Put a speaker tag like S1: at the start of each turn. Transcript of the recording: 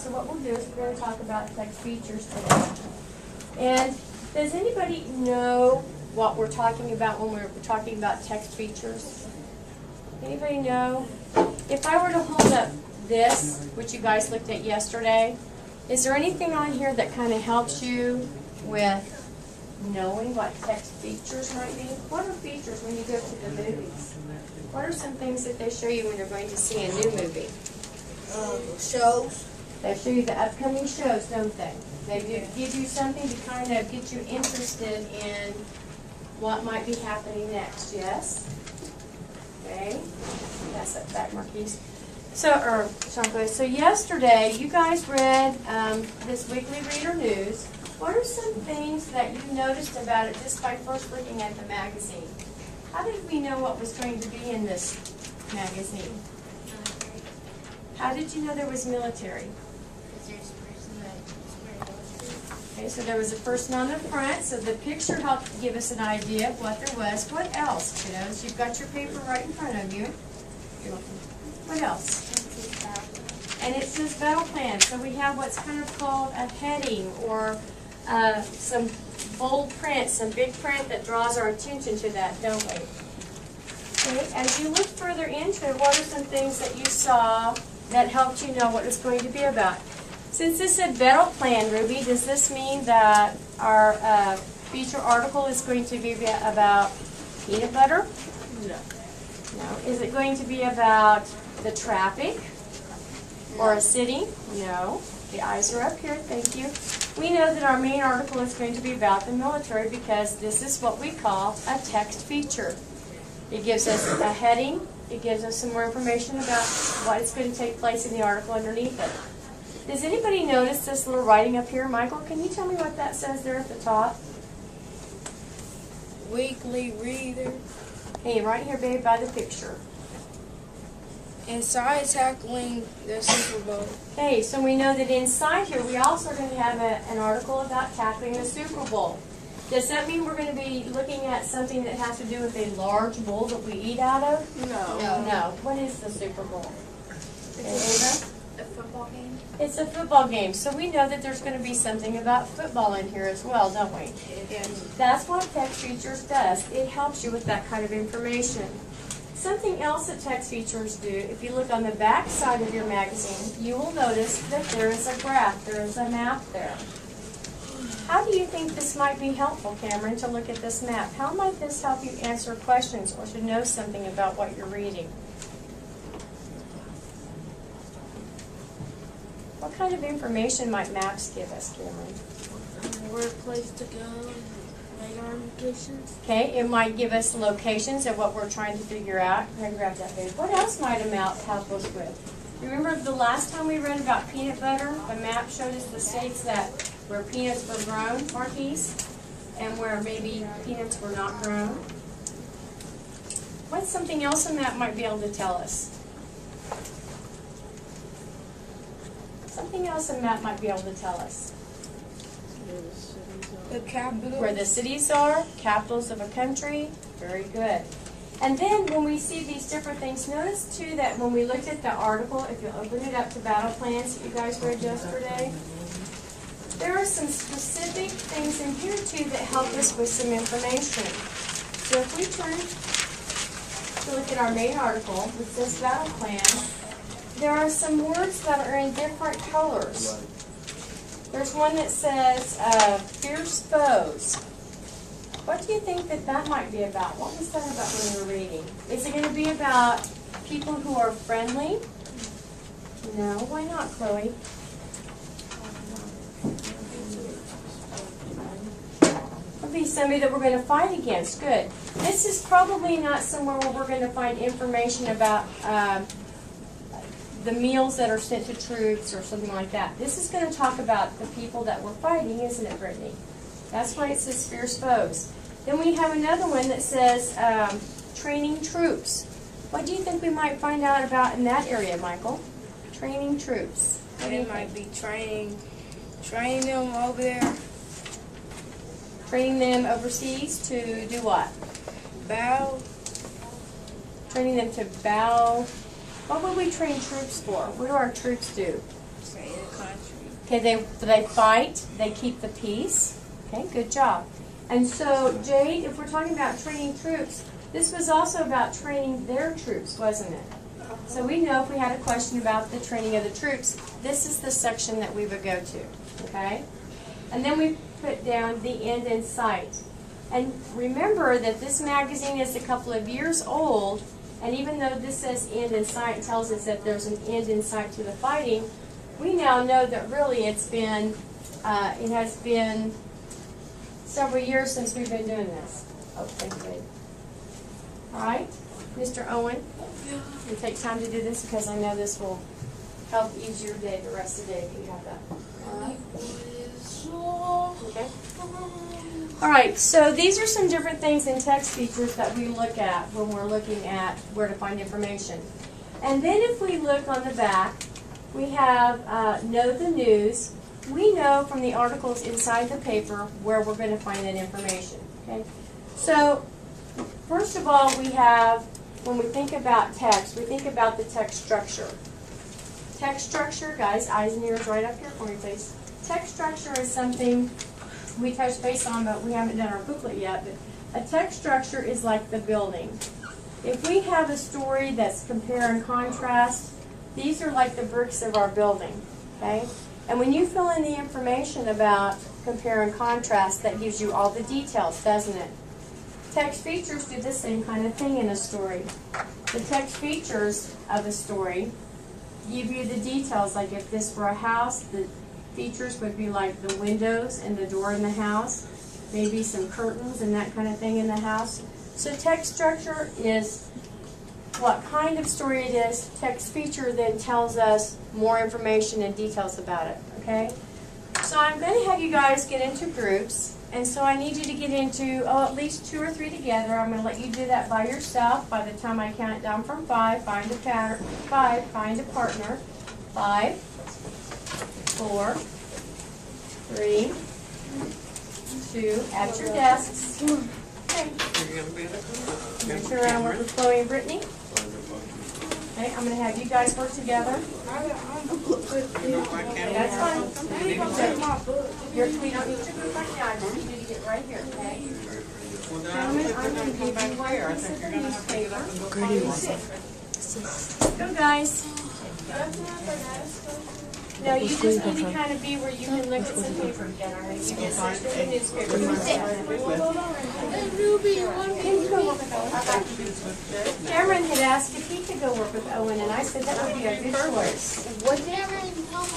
S1: so what we'll do is we're going to talk about text features today. And does anybody know what we're talking about when we're talking about text features? Anybody know? If I were to hold up this, which you guys looked at yesterday, is there anything on here that kind of helps you with knowing what text features might be? What are features when you go to the movies? What are some things that they show you when you're going to see a new movie?
S2: Shows.
S1: They show you the upcoming shows, don't they? They do give you something to kind of get you interested in what might be happening next, yes? Okay, that's that back, Marquise. So yesterday, you guys read this weekly reader news. What are some things that you noticed about it just by first looking at the magazine? How did we know what was going to be in this magazine? How did you know there was military? Okay, so there was a person on the front, so the picture helped give us an idea of what there was. What else, kiddos? You've got your paper right in front of you. You're welcome. What else? And it says battle plan. So we have what's kind of called a heading or some bold print, some big print that draws our attention to that, don't we? Okay, as you look further into it, what are some things that you saw that helped you know what it's going to be about? Since this said battle plan, Ruby, does this mean that our feature article is going to be about peanut butter?
S2: No.
S1: No. Is it going to be about the traffic or a city? No. The eyes are up here, thank you. We know that our main article is going to be about the military because this is what we call a text feature. It gives us a heading, it gives us some more information about what is going to take place in the article underneath it. Does anybody notice this little writing up here? Michael, can you tell me what that says there at the top?
S2: Weekly reader.
S1: Hey, right here, babe, by the picture.
S2: Inside tackling the Super Bowl.
S1: Okay, so we know that inside here we also are going to have an article about tackling the Super Bowl. Does that mean we're going to be looking at something that has to do with a large bowl that we eat out of?
S2: No.
S1: No. What is the Super Bowl? Okay, Ava?
S3: A football game?
S1: It's a football game, so we know that there's going to be something about football in here as well, don't we?
S2: Yes.
S1: That's what text features does. It helps you with that kind of information. Something else that text features do, if you look on the back side of your magazine, you will notice that there is a graph, there is a map there. How do you think this might be helpful, Cameron, to look at this map? How might this help you answer questions or to know something about what you're reading? What kind of information might maps give us, Cameron?
S2: Where a place to go, radar locations.
S1: Okay, it might give us locations of what we're trying to figure out. Go ahead and grab that, babe. What else might a map help us with? Remember the last time we read about peanut butter? The map showed us the states that where peanuts were grown, Marquise, and where maybe peanuts were not grown. What's something else a map might be able to tell us? Something else a map might be able to tell us.
S2: The capital.
S1: Where the cities are, capitals of a country. Very good. And then when we see these different things, notice too that when we looked at the article, if you open it up to battle plans that you guys read yesterday, there are some specific things in here too that help us with some information. So if we turn to look at our main article, which says battle plan, there are some words that are in different colors. There's one that says fierce foes. What do you think that might be about? What was that about when you were reading? Is it going to be about people who are friendly? No, why not, Chloe? It'll be somebody that we're going to fight against. Good. This is probably not somewhere where we're going to find information about the meals that are sent to troops or something like that. This is going to talk about the people that we're fighting, isn't it, Brittany? That's why it says fierce foes. Then we have another one that says training troops. What do you think we might find out about in that area, Michael? Training troops.
S2: They might be training them over there.
S1: Training them overseas to do what?
S2: Bow.
S1: Training them to bow. What would we train troops for? What do our troops do?
S2: Stay in the country.
S1: Okay, they fight, they keep the peace. Okay, good job. And so, Jade, if we're talking about training troops, this was also about training their troops, wasn't it? So we know if we had a question about the training of the troops, this is the section that we would go to, okay? And then we put down the end in sight. And remember that this magazine is a couple of years old, and even though this says end in sight and tells us that there's an end in sight to the fighting, we now know that really it has been several years since we've been doing this. Oh, thank you, babe. All right, Mr. Owen, you take time to do this because I know this will help ease your day, the rest of the day, if you have that. All right? Okay. All right, so these are some different things in text features that we look at when we're looking at where to find information. And then if we look on the back, we have Know the News. We know from the articles inside the paper where we're going to find that information. Okay. So first of all, we have, when we think about text, we think about the text structure. Text structure, guys, eyes and ears right up here for me, please. Text structure is something we touched base on, but we haven't done our booklet yet. But a text structure is like the building. If we have a story that's compare and contrast, these are like the bricks of our building, okay? And when you fill in the information about compare and contrast, that gives you all the details, doesn't it? Text features do the same kind of thing in a story. The text features of a story give you the details, like if this were a house, the features would be like the windows and the door in the house, maybe some curtains and that kind of thing in the house. So text structure is what kind of story it is. Text feature then tells us more information and details about it, okay? So I'm going to have you guys get into groups, and so I need you to get into, at least 2 or 3 together. I'm going to let you do that by yourself. By the time I count it down from 5, find a pattern. 5, find a partner. 5, 4, 3, 2, at your desks. Okay. Turn around and work with Chloe and Brittany. Okay, I'm going to have you guys work together. Okay, that's fine. We don't need your group right now. I just need you to get right here, okay? Gentlemen, I'm going to give you one piece of the newspaper. Go, guys. No, you just need to kind of be where you can look at some paper again. I'm going to give you a picture of the newspaper. Can you go work with Owen? Cameron had asked if he could go work with Owen, and I said that would be a good choice.
S2: What did Cameron tell me?